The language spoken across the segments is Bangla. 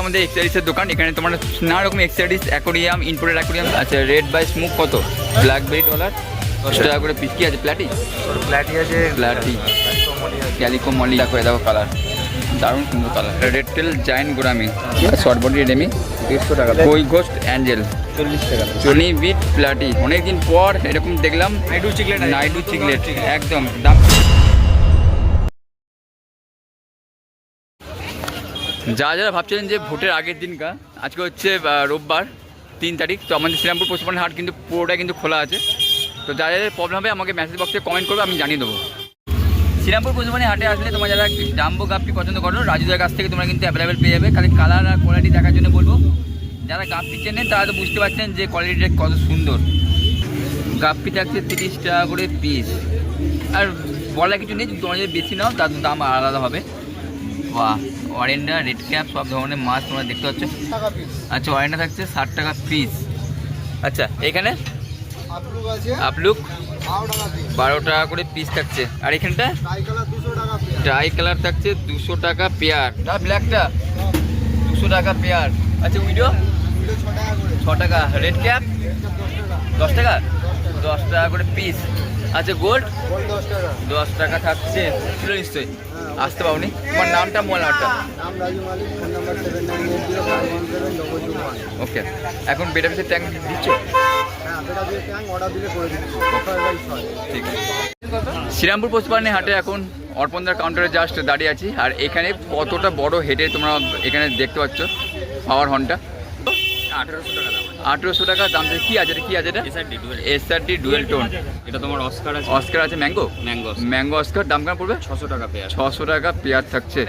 আমাদের এক্সারিসের দোকান, এখানে তোমার নানা রকম এক্সারিস, অ্যাকোরিয়াম, ইনপোর্টেড অ্যাকোরিয়াম আছে। রেড বাই স্মোক কত? ব্ল্যাকবেরি ডলার 10 টাকা করে পিস। কি আছে? প্ল্যাটি আছে, প্ল্যাটি, ক্যালিকো মলি। দেখো দেখো কালার, দারুণ সুন্দর colour. Red tail giant gourami, short body Remi 150 টাকা। কই ঘোস্ট অ্যাঞ্জেল 40 টাকা। চনি বিট প্ল্যাটি, অনেকদিন পর এরকম দেখলাম। নাইডু চিকলেট একদম দাম। যারা ভাবছিলেন যে ভোটের আগের দিনকা, আজকে হচ্ছে রোববার 3 তারিখ, তো আমাদের শ্রীরামপুর পশুপালন হাট কিন্তু পুরোটা কিন্তু খোলা আছে। তো যাদের প্রবলেম হবে আমাকে মেসেজ বক্সে কমেন্ট করবে, আমি জানিয়ে দেবো। শ্রীরামপুর পশুপালন হাটে আসলে তোমরা যারা জাম্বো গাপ্পি পছন্দ করো, রাজুদের কাছ থেকে তোমরা কিন্তু অ্যাভেলেবেল পেয়ে যাবে। খালি কালার আর কোয়ালিটি দেখার জন্য বলবো। যারা গাপ্পি চেনেন তারা তো বুঝতে পারছেন যে কোয়ালিটিটা কত সুন্দর। গাপ্পি থাকছে 30 টাকা করে পিস, আর বলার কিছু নেই, তোমরা যদি বেশি নাও তার দাম আলাদা হবে। বাহ, অরেন্ডা, রেড ক্যাপ, সব ধরনের মাছ তোমরা দেখতে পাচ্ছ। আচ্ছা, অরেন্ডা থাকছে 60 টাকা পিস। আচ্ছা, এখানে আপলুক 12 টাকা করে পিস থাকছে। আর এখানটা ট্রাই কালার থাকছে 200 টাকা পেয়ার। আর ব্ল্যাকটা 200 টাকা পেয়ার। আচ্ছা, উইডো 6 টাকা। রেড ক্যাপ 10 টাকা, 10 টাকা করে পিস। আচ্ছা, গোল্ড 10 টাকা থাকছে। ছিল নিশ্চয়ই, আসতে পারোনি। তোমার নামটা মোবাইল নাম্বারটা? ওকে, এখন বেটা পিসের ট্যাঙ্ক দিচ্ছ? ঠিক আছে। শ্রীরামপুর পশুপালনের হাটে এখন অর্পণদার কাউন্টারে জাস্ট দাঁড়িয়ে আছি। আর এখানে কতটা বড় হেডে তোমরা এখানে দেখতে পাচ্ছ। পাওয়ার হর্নটা 1800 টাকা দাম। 1800 টাকা দাম। কি আছে এটা? কি আছে এটা? SRD dual tone. এটা তোমার অস্কার আছে। অস্কার আছে। Mango Oscar. দাম কেমন পড়বে? 600 টাকা পেয়ার। 600 টাকা পেয়ার থাকছে।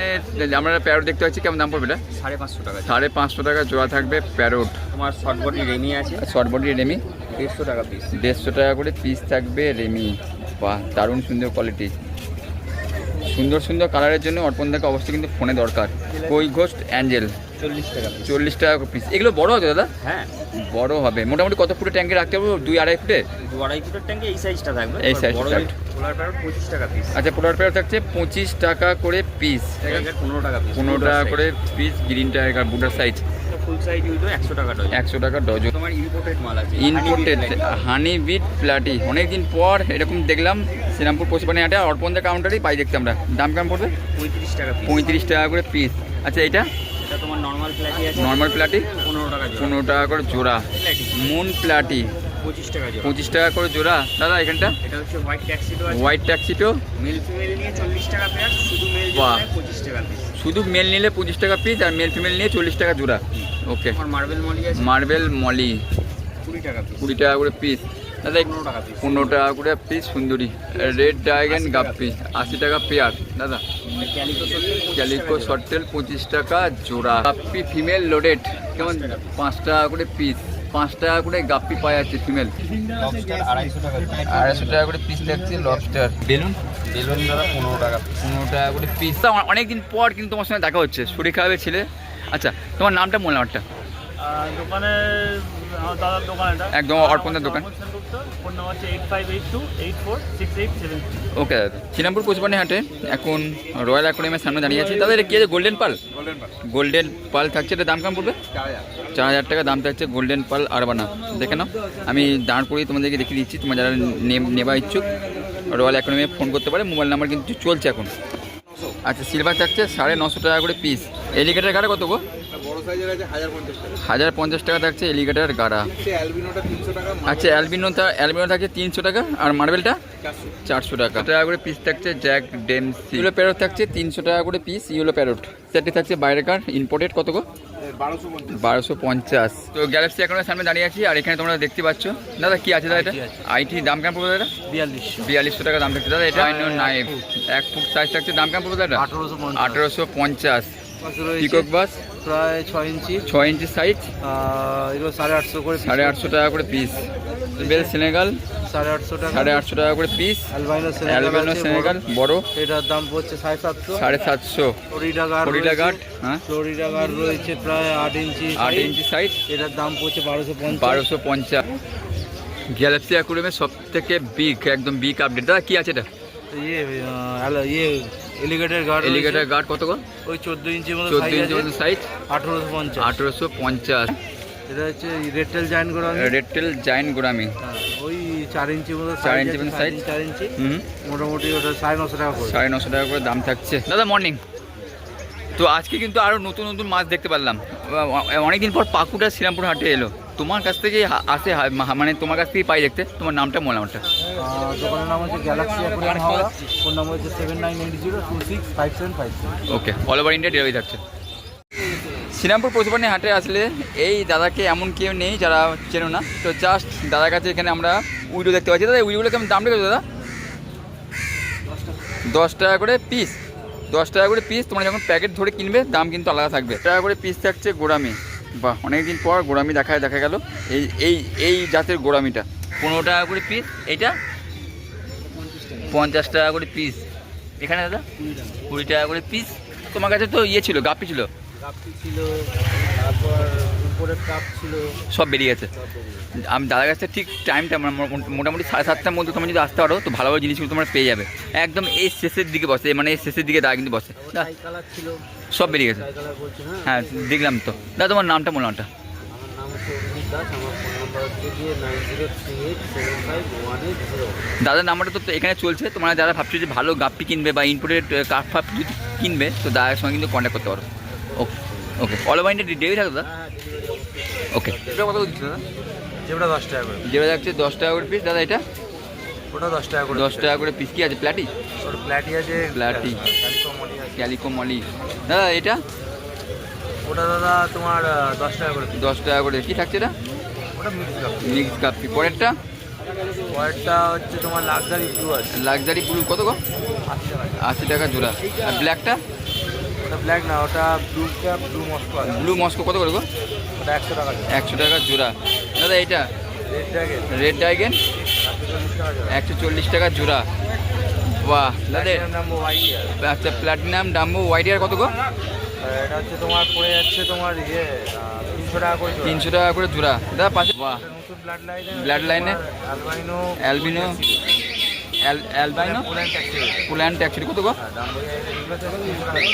আমরা প্যারোট দেখতে পাচ্ছি, কেমন দাম পড়বে এটা? 550 টাকা। 550 টাকা জোড়া থাকবে প্যারোট। তোমার শর্ট বডি রেমি আছে। শর্ট বডি রেমি 150 টাকা পিস। 150 টাকা করে পিস থাকবে রেমি। বাহ, দারুণ সুন্দর কোয়ালিটি, সুন্দর সুন্দর কালারের জন্য অর্পণদাকে অবশ্যই কিন্তু ফোনে দরকার। কই ঘোস্ট অ্যাঞ্জেল 40 টাকা পিস। এগুলো বড় হবে দাদা? হ্যাঁ, বড় হবে। মোটামুটি কত ফুটের ট্যাঙ্কে রাখতে হবে? 2-2.5 ফুটে? 2-2.5 ফুটের ট্যাঙ্কে এই সাইজটা থাকবে। এই সাইজটা। পোলার প্যারট 25 টাকা পিস। আচ্ছা, পোলার প্যারট থাকছে 25 টাকা করে পিস। 15 টাকা পিস। 15 টাকা করে পিস। গ্রিন টাইগার বুটার সাইজ। ফুল সাইজ উইডো 100 টাকা ডজন। 100 টাকা ডজন। তোমার ইম্পোর্টেড মাল আছে। ইম্পোর্টেড হানি বিট প্ল্যাটি, অনেকদিন পর এরকম দেখলাম শ্রীরামপুর পশুপালন হাটে। অর্পণদার কাউন্টারেই পাই দেখতে আমরা। দাম কেমন পড়বে? 35 টাকা। 35 টাকা করে পিস। আচ্ছা, এটা তোমার নর্মাল প্ল্যাটি আছে। নর্মাল প্ল্যাটি 15 টাকা করে জোড়া। মুন প্ল্যাটি 25 টাকা জোড়া। 25 টাকা করে জোড়া। দাদা এখানটা? এটা হচ্ছে হোয়াইট ট্যাক্সিডো আছে। হোয়াইট ট্যাক্সিডো মেল ফিমেল নিয়ে 40 টাকা পেয়ার। শুধু মেল নিলে 25 টাকা পিস। শুধু মেল নিলে 25 টাকা পিস, আর মেল ফিমেল নিয়ে 40 টাকা জোড়া। ওকে। আর মার্বেল মলি আছে। মার্বেল মলি 20 টাকা পিস। 20 টাকা করে পিস। দাদা 15 টাকা করে পিস। সুন্দরী রেড ড্রাগন গাপ্পি 80 টাকা পেয়ার। দাদা ক্যালিকো শর্টেল 25 টাকা জোড়া। গাপ্পি ফিমেল লোডেড কেমন? 5 টাকা করে পিস। 5 টাকা করে গাপ্পি পাওয়া যাচ্ছে ফিমেল। 250 টাকা করে পিস থাকছে। লবস্টার বেলুন দাদা 15 টাকা। 15 টাকা করে পিস। অনেকদিন পর কিন্তু তোমার সঙ্গে দেখা হচ্ছে, শরীর খারাপের ছেলে। আচ্ছা, তোমার নামটা মোবাইল নাম্বারটা? দোকানে দাদার দোকান, এটা একদম অর্পণদার দোকান। ফোন নাম্বার হচ্ছে 8582846873। ওকে দাদা, শ্রীরামপুর পশুপালন হাটে এখন রয়্যাল অ্যাকোয়ারিয়ামের সামনে দাঁড়িয়ে আছি। দাদা এটা কি আছে? গোল্ডেন পাল। গোল্ডেন পাল থাকছে। এটা দাম কেমন পড়বে? 4000 টাকা দাম থাকছে গোল্ডেন পাল আরবানা। দেখে নাও, আমি দাঁড় করিয়ে তোমাদেরকে দেখিয়ে দিচ্ছি। তোমার যারা নেওয়া ইচ্ছুক রয়্যাল অ্যাকোয়ারিয়ামে ফোন করতে পারে। মোবাইল নাম্বার কিন্তু চলছে এখন। আচ্ছা, সিলভার থাকছে 950 টাকা করে পিস। এলিগেটার গাড়া কত গো? 1050 টাকা থাকছে এলিগেটার গাড়া। আচ্ছা, অ্যালবিনো থাকছে 300 টাকা। আর মার্বেলটা 400 টাকা করে পিস থাকছে। জ্যাক ডেমসি ইউলো প্যারট থাকছে 300 টাকা করে পিস। ইউলো প্যারট সেটটি থাকছে বাইরেকার ইম্পোর্টেড। কত গো? 1250। তো গ্যালাক্সি এখন সামনে দাঁড়িয়ে আছি। আর এখানে তোমরা দেখতে পাচ্ছ। দাদা কি আছে দাদা এটা? আইটি। দাম কেমন পড়বে দাদা? 4200 টাকা দাম থাকছে। দাদা এটা নাইফ 1 ফুট সাইজ থাকছে। দাম কেমন পড়বে দাদা? 1850। পিকক বাস প্রায় 6 ইঞ্চি সাইজ। এগুলো 850 করে। 850 টাকা করে পিস। বেল সেনেগাল 850 টাকা করে পিস। অ্যালবাইনো সেনেগাল বড়, এটার দাম পড়ছে 750। ফ্লোরিডা গার্ড রয়েছে প্রায় 8 ইঞ্চি সাইজ। এটার দাম পড়ছে 1250। গ্যালাক্সি অ্যাকুরিয়ামের সব থেকে বিগ, একদম বিগ আপডেট। দাদা কি আছে এটা? এলিগেটর গার্ড এলিগেটর গার্ড কত গো? ওই 14 ইঞ্চির মতো 14 ইঞ্চি মতো সাইজ, 1850। 1850। এটা হচ্ছে red tail giant gourami. Red tail giant gourami, ওই 4 ইঞ্চির মতো 4 ইঞ্চি মতো সাইজ, 4 ইঞ্চি। হুম, মোটামুটি ওটা 950 টাকা করে। 950 টাকা করে দাম থাকছে। দাদা মর্নিং। তো আজকে কিন্তু আরও নতুন নতুন মাছ দেখতে পারলাম। অনেকদিন পর পাকুটা শ্রীরামপুর হাটে এলো। তোমার কাছ থেকে আসে, মানে তোমার কাছ থেকেই পাই দেখতে। তোমার নামটা বললাম ওটা। দোকানের নাম হচ্ছে Galaxy aquarium Howrah. Phone number হচ্ছে 7980265757। ওকে, অল ওভার ইন্ডিয়া ডেলিভারি থাকছে। শ্রীরামপুর পশুপ্রাণী হাটে আসলে এই দাদাকে এমন কেউ নেই যারা চেনো না। তো জাস্ট দাদার কাছে এখানে আমরা উইডো দেখতে পাচ্ছি। দাদা উইডোগুলো কেমন দাম রেখেছো দাদা? 10 টাকা করে পিস। 10 টাকা করে পিস। তোমরা যখন প্যাকেট ধরে কিনবে দাম কিন্তু আলাদা থাকবে। টাকা করে পিস থাকছে গোরামি। বাহ, অনেকদিন পর গোরামি দেখা গেল। এই জাতের গোরামিটা 15 টাকা করে পিস। এইটা 50 টাকা করে পিস। এখানে দাদা 20 টাকা করে পিস। তোমার কাছে তো ইয়ে ছিল, গাপ্পি ছিল, তারপর উপরের কাপ ছিল, সব বেরিয়ে গেছে। আমি দাদার কাছে ঠিক টাইমটা মোটামুটি 7:30টার মধ্যে তোমরা যদি আসতে পারো তো ভালো ভালো জিনিসগুলো তোমরা পেয়ে যাবে। একদম এই শেষের দিকে বসে, মানে এই শেষের দিকে দাদা কিন্তু বসে। সব বেরিয়ে গেছে। হ্যাঁ দেখলাম তো। দাদা তোমার নামটা বললাম ওটা। আমার নাম হচ্ছে অভিজিৎ দাস। আমার ফোন নাম্বার হচ্ছে গিয়ে 9038751808। দাদার নাম্বারটা তো এখানে চলছে। তোমরা যারা ভাবছো যে ভালো গাপ্পি কিনবে বা ইম্পোর্টেড কাপ ফাপ যদি কিনবে তো দাদার সঙ্গে কিন্তু কন্ট্যাক্ট করতে পারো। ওকে ওকে, অল ওভার ইন্ডিয়া ডেলিভারি থাকবে দাদা? ওকে, এটা কত দিচ্ছ দাদা? যেটা 10 টাকা করে। যেটা যাচ্ছে 10 টাকা করে পিস। দাদা এটা ওটা 10 টাকা করে। 10 টাকা করে পিস। কি আছে? প্ল্যাটি? ওটা প্ল্যাটি আছে, প্ল্যাটি, ক্যালিকো মলি আছে। ক্যালিকো মলি। দাদা এটা ওটা দাদা তোমার 10 টাকা করে। 10 টাকা করে। কি থাকছে এটা? ওটা মিক্স কাপ। মিক্স কাপি। পরেরটা পরেরটা হচ্ছে তোমার লাক্সারি ব্লু আছে। লাক্সারি ব্লু কত গো? 80 টাকা। 80 টাকা জোড়া। আর ব্ল্যাকটা? ওটা ব্ল্যাক না, ওটা ব্লু ক্যাপ, ব্লু মস্কো আছে। ব্লু মস্কো কত করে গো? ওটা 100 টাকা। 100 টাকা জোড়া। দাদা এটা রেড ড্রাগন রেড ডাইগেন 140 টাকা জোড়া। বাহ দাদা। নাম হোয়াইট ইয়ার। আচ্ছা, প্ল্যাটিনাম ডাম্বো হোয়াইট ইয়ার কত গো? এটা হচ্ছে তোমার পড়ে যাচ্ছে তোমার 300 টাকা করে। 300 টাকা করে জোড়া। দাদা পাশে বাহ, নতুন ব্লাড লাইনে, ব্লাড লাইনে অ্যালবাইনো, অ্যালবিনো, অ্যালবাইনো পুল্যান্ড ট্যাক্সি কত গো?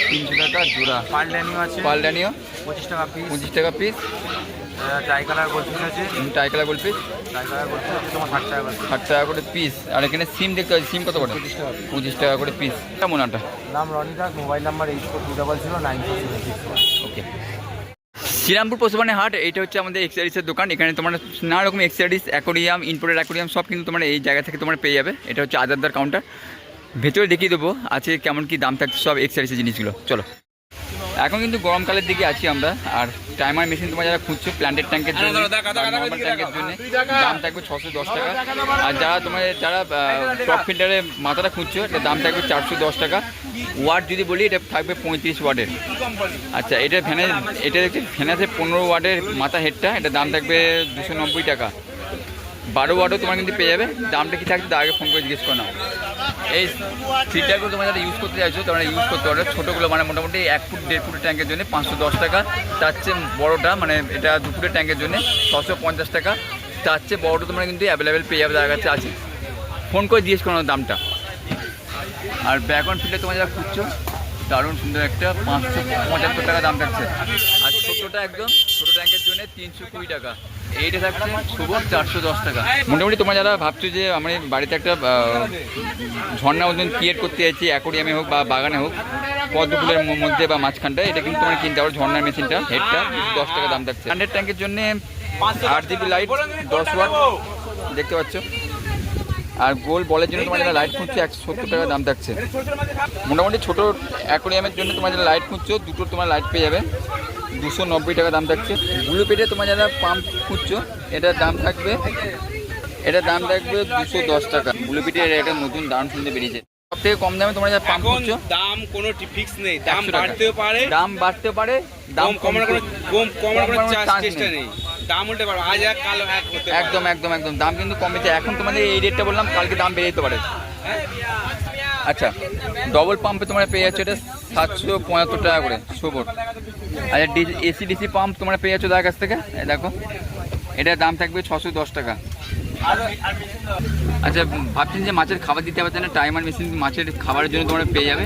300 টাকা জোড়া। পালডানিও আছে, পালডানিও 25 টাকা পিস। 25 টাকা পিস। টাই কালার গোলফিশ আছে, টাইকালা গোল্ড পিস টাই কালার গোলফিশ আছে তোমার 60 টাকা করে। 60 টাকা করে পিস। আর এখানে সিম দেখতে পাচ্ছি, সিম কত করে? 25 টাকা করে পিস। কেমন আটা? নাম রনি দাস, মোবাইল নাম্বার 84200946। ওকে। শ্রীরামপুর পশুপ্রাণী হাট, এইটা হচ্ছে আমাদের এক্সারিসের দোকান। এখানে তোমরা নানা রকম এক্সারিস, অ্যাকোরিয়াম, ইম্পোর্টেড অ্যাকোরিয়াম সব কিন্তু তোমরা এই জায়গা থেকে তোমরা পেয়ে যাবে। এটা হচ্ছে আজাদদার কাউন্টার। ভেতরে দেখিয়ে দেবো আছে কেমন কি দাম থাকছে সব এক্সারিসের জিনিসগুলো। চলো। এখন কিন্তু গরমকালের দিকে আছি আমরা। আর টাইমার মেশিন তোমরা যারা খুঁজছো প্ল্যান্টেড ট্যাঙ্কের জন্য, নর্মাল ট্যাঙ্কের জন্য দাম থাকবে 610 টাকা। আর যারা টপ ফিল্টারে মাথাটা খুঁজছো এটা দাম থাকবে 410 টাকা। ওয়াট যদি বলি এটা থাকবে 35 ওয়াটের। আচ্ছা, এটা দেখছি ভ্যানাসে 15 ওয়াটের মাথা হেডটা, এটা দাম থাকবে 290 টাকা। 12 ওয়াটও তোমার কিন্তু পেয়ে যাবে। দামটা কি থাকছে আগে ফোন করে জিজ্ঞেস করো না। এই ফিল্টারগুলো তোমরা যারা ইউজ করতে চাইছো তোমরা ইউজ করতে পারো। ছোটোগুলো মানে মোটামুটি 1 ফুট 1.5 ফুটের ট্যাঙ্কের জন্য 510 টাকা। তার চেয়ে বড়োটা মানে এটা 2 ফুটের ট্যাঙ্কের জন্য 650 টাকা। তার চেয়ে বড়োটা তোমরা কিন্তু অ্যাভেলেবেল পেয়ে যাবে, তার কাছে আছে। ফোন করে জিজ্ঞেস করো দামটা। আর ব্যাকগ্রাউন্ড ফিল্টার তোমরা যারা খুঁজছো দারুণ সুন্দর একটা 575 টাকা দাম থাকছে। আর ছোটোটা একদম ছোটো ট্যাঙ্কের জন্য 320 টাকা। এইটা থাকছে সুবর 410 টাকা। মোটামুটি তোমরা যারা ভাবছো যে আমি বাড়িতে একটা ঝর্ণা মতন ক্রিয়েট করতে চাইছি, অ্যাকোরিয়ামে হোক বা বাগানে হোক, পদ্ম ফুলের মধ্যে বা মাঝখানটা, এটা কিন্তু তোমরা কিনতে পারো। ঝর্ণার মেশিনটা হেডটা 10 টাকা দাম থাকছে। 100 ট্যাঙ্কের জন্য 8 জিবি লাইট 10 ওয়াট দেখতে পাচ্ছ। আর গোল বলের জন্য তোমার যারা লাইট খুঁজছো 170 টাকা দাম থাকছে। মোটামুটি ছোটো অ্যাকোরিয়ামের জন্য তোমার যারা লাইট খুঁজছো দুটো তোমার লাইট পেয়ে যাবে 290 টাকা দাম থাকছে। ব্লু পেটে তোমার যারা পাম্প খুঁজছো এটার দাম থাকবে 210 টাকা। ব্লু পেটের একটা নতুন দাম শুনতে বেরিয়েছে। সব থেকে কম দামে তোমরা যারা পাম্প খুঁজছো, দাম কোনো ফিক্স নেই, দাম বাড়তেও পারে, দাম কমার কোনো চেষ্টা নেই। দাম উল্টে পারবে, আজ এক কাল এক হতে পারে। একদম দাম কিন্তু কমেছে। এখন তোমাদের এই রেটটা বললাম, কালকে দাম বেড়ে যেতে পারে। আচ্ছা, ডবল পাম্পে তোমরা পেয়ে যাচ্ছ এটা 775 টাকা করে সুবর। আচ্ছা, এসি ডিসি পাম্প তোমরা পেয়ে যাচ্ছ তার কাছ থেকে। দেখো এটার দাম থাকবে 610 টাকা। আচ্ছা, ভাবছেন যে মাছের খাবার দিতে পারছেন না, টাইমার মেশিন মাছের খাবারের জন্য তোমরা পেয়ে যাবে।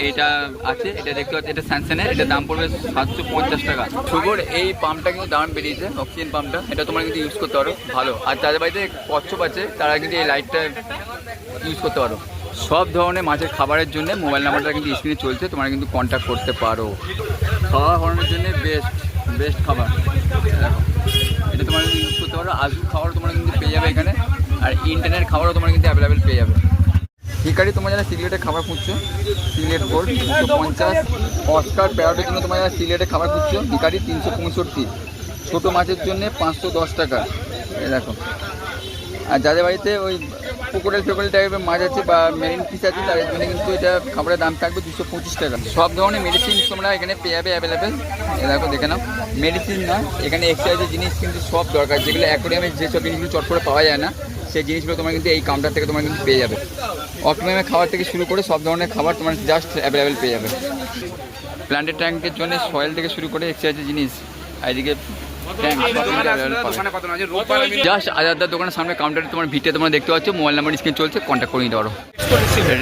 এইটা আছে, এটা দেখতে পাচ্ছি, এটা স্যামসাংয়ের, এটা দাম পড়বে 750 টাকা। সুগর এই পাম্পটা কিন্তু দাম বেরিয়েছে, অক্সিজেন পাম্পটা, এটা তোমরা কিন্তু ইউজ করতে পারো ভালো। আর যাদের বাড়িতে কচ্ছপ আছে তারা কিন্তু এই লাইটটা ইউজ করতে পারো। সব ধরনের মাছের খাবারের জন্য মোবাইল নাম্বারটা কিন্তু স্ক্রিনে চলছে, তোমরা কিন্তু কন্ট্যাক্ট করতে পারো। খাওয়া বানানোর জন্য বেস্ট খাবার দেখো, এটা তোমরা কিন্তু ইউজ করতে পারো। আজু খাবারও তোমরা কিন্তু পেয়ে যাবে এখানে, আর ইন্টারনেট খাবারও তোমরা কিন্তু অ্যাভেলেবেল পেয়ে যাবে। হিকারি তোমরা যারা সিলেটের খাবার খুঁজছো, সিলেট গোল্ড 250, অস্কার প্যারোটের জন্য তোমরা যারা সিলেটের খাবার খুঁজছো, হিকারি 365, ছোটো মাছের জন্য 510 টাকা। এই দেখো, আর যাদের বাড়িতে ওই পুকুরেল টাইপের মাছ আছে বা মেরিন ফিশ আছে, তাদের জন্য কিন্তু এটা খাবারের দাম থাকবে 225 টাকা। সব ধরনের মেডিসিন তোমরা এখানে পেয়ে যাবে অ্যাভেলেবেল। দেখো দেখে নাও, মেডিসিন না, এখানে এক্সারসাইজের জিনিস কিন্তু সব দরকার, যেগুলো অ্যাকোয়ারিয়ামে যেসব জিনিসগুলো চট করে পাওয়া যায় না, সেই জিনিসগুলো তোমরা কিন্তু এই কাউন্টার থেকে তোমরা কিন্তু পেয়ে যাবে। অক্টোরিয়ামের খাবার থেকে শুরু করে সব ধরনের খাবার তোমার জাস্ট অ্যাভেলেবেল পেয়ে যাবে। প্ল্যান্টের ট্যাঙ্কের জন্য সয়েল থেকে শুরু করে এক্সারসাইজের জিনিস, এদিকে জাস্ট আজাদার দোকানের সামনে কাউন্টারে তোমার ভিটে তোমরা দেখতে পাচ্ছ, মোবাইল নাম্বার স্ক্রিন চলছে, কন্ট্যাক্ট করে নিতে পারো।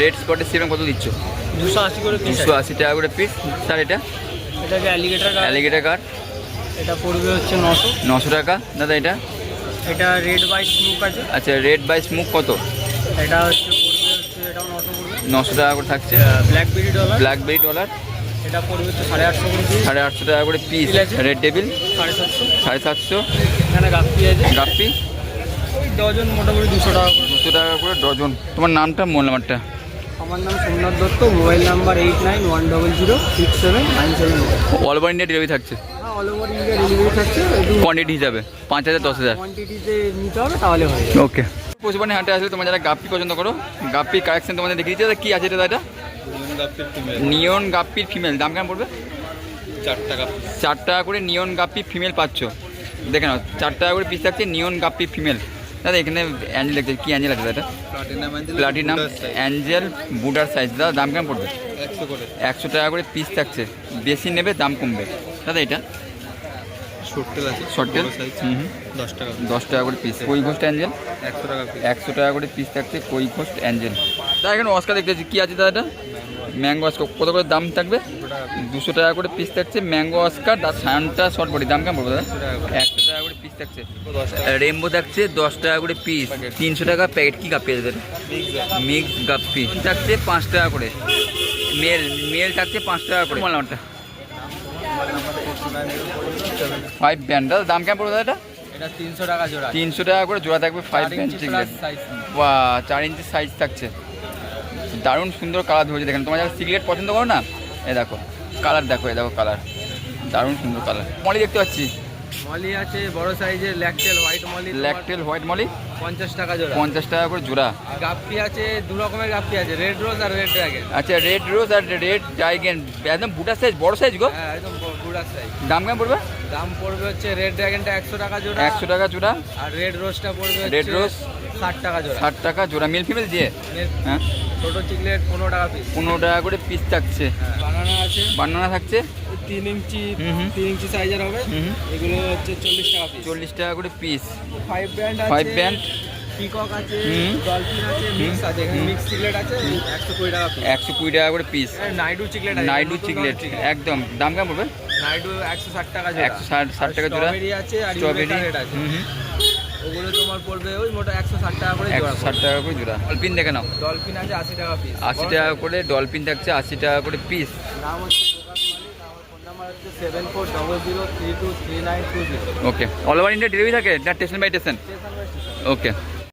রেড স্পটের সিরাম কত দিচ্ছ? 280 করে পিস। 280 টাকা করে পিস। স্যার এটা এটাকে অ্যালিগেটর কার, এটা পড়বে হচ্ছে 900 টাকা। দাদা এটা রেড বাই স্মোক আছে। আচ্ছা, রেড বাই স্মোক কত? এটা হচ্ছে পড়বে হচ্ছে, এটাও 900 পড়বে। 900 টাকা করে থাকছে। ব্ল্যাকবেরি ডলার এটা পড়বে হচ্ছে 850 করে পিস। 850 টাকা করে পিস। Red table 750। এখানে গাপ্পি আছে, গাপ্পি ওই ডজন মোটামুটি 200 টাকা করে। 200 টাকা করে ডজন। তোমার নামটা, মোবাইল নাম্বারটা? আমার নাম Somnath Dutta, mobile number 8910067971। All over India delivery থাকছে, হ্যাঁ, অল ওভার ইন্ডিয়া ডেলিভারি থাকছে। কোয়ান্টিটি হিসাবে 5000 10,000 কোয়ান্টিটিতে নিতে হবে, তাহলে হয়। ওকে। পশুপানি হাটে আসলে তোমরা যারা গাপ্পি পছন্দ করো, গাপ্পি কালেকশন তোমাদের দেখিয়ে দিচ্ছে। কী আছে এটা? নিয়ন গাপ্পির ফিমেল দাম কেমন পড়বে? 4 টাকা করে নিয়ন গাপ্পি ফিমেল পাচ্ছ। দেখে নাও, 4 টাকা করে পিস থাকছে নিয়ন গাপ্পি ফিমেল। দাদা এখানে অ্যাঞ্জেল দেখছে, কী অ্যাঞ্জেল আছে দাদা? প্লাটিনাম অ্যাঞ্জেল বুডার সাইজ। দাদা দাম কেমন পড়বে? 100 টাকা করে পিস থাকছে। বেশি নেবে দাম কমবে। দাদা এটা শর্টেল 10 টাকা করে পিস। কই ঘোস্ট অ্যাঞ্জেল 100 টাকা করে পিস থাকছে, কই ঘোস্ট অ্যাঞ্জেল। দাদা এখানে অস্কার দেখতেছি, কী আছে দাদা? এটা ম্যাঙ্গো অস্কার কত করে দাম থাকবে? 200 টাকা করে পিস থাকছে ম্যাঙ্গো অস্কার। সানটা শর্ট বডি দাম কেমন পড়বে দাদা? 100 টাকা করে পিস থাকছে। রেমবো থাকছে 10 টাকা করে পিস, 300 টাকা প্যাকেট। কী গাপ্পি আছে দাদা? মিক্স গাপ্পি থাকছে 5 টাকা করে। মেল থাকছে 5 টাকা করে। মালামারটা 5 ব্যান্ড। দাদা দাম কেমন পড়বে দাদা? এটা 300 টাকা জোড়া। 300 টাকা করে জোড়া থাকবে 5 ব্যান্ড চিকলেট। বা 4 ইঞ্চি সাইজ থাকছে। দারুণ সুন্দর কালার ধরেছে। দেখেন, তোমরা যারা সিগারেট পছন্দ করো না, এ দেখো কালার, দেখো এ দেখো কালার, দারুণ সুন্দর কালার। মলি দেখতে পাচ্ছি, মলি আছে বড় সাইজের, ল্যাকটেল হোয়াইট মলি 50 টাকা জোড়া। 50 টাকা করে জোড়া। গাপ্পি আছে দু রকমের গাপ্পি আছে, রেড রোজ আর রেড ড্রাগন। আচ্ছা, রেড রোজ আর রেড ড্রাগন, একদম বুটার সাইজ, বড় সাইজ গো। হ্যাঁ, একদম বুড়া সাইজ। দাম কেমন পড়বে? দাম পড়বে হচ্ছে রেড ড্রাগনটা 100 টাকা জোড়া। 100 টাকা জোড়া। আর রেড রোজটা পড়বে রেড রোজ 60 টাকা জোড়া। 60 টাকা জোড়া। মেল ফিমেল দিয়ে? হ্যাঁ। ছোট চিকলেট 15 টাকা পিস। 15 টাকা করে পিস থাকছে। বানানা আছে, বানানা থাকছে 3 ইঞ্চি সাইজের হবে। এগুলো হচ্ছে 40 টাকা পিস। 40 টাকা করে পিস। 5 ব্যান্ড আছে, 5 ব্যান্ড, পিকক আছে, ডলফিন আছে, মিক্স আছে। এখানে মিক্স চিকলেট আছে 120 টাকা পিস। 120 টাকা করে পিস। নাইডু চিকলেট আছে, নাইডু চিকলেট একদম। দাম কেমন পড়বে? নাইডু 160 টাকা জোড়া। 160 টাকা জোড়া। স্ট্রবেরি আছে আর স্ট্রবেরি রেড আছে। ওগুলো তোমার পড়বে ওই মোটা 160 টাকা করে জোড়া। 160 টাকা করে জোড়া। ডলফিন দেখে নাও, ডলফিন আছে 80 টাকা পিস। 80 টাকা করে ডলফিন থাকছে, 80 টাকা করে পিস। নাম হচ্ছে প্রকাশ মালিক, আমার ফোন নাম্বার হচ্ছে 7400323920। Okay. All over India delivery থাকে না? Station by station? ওকে।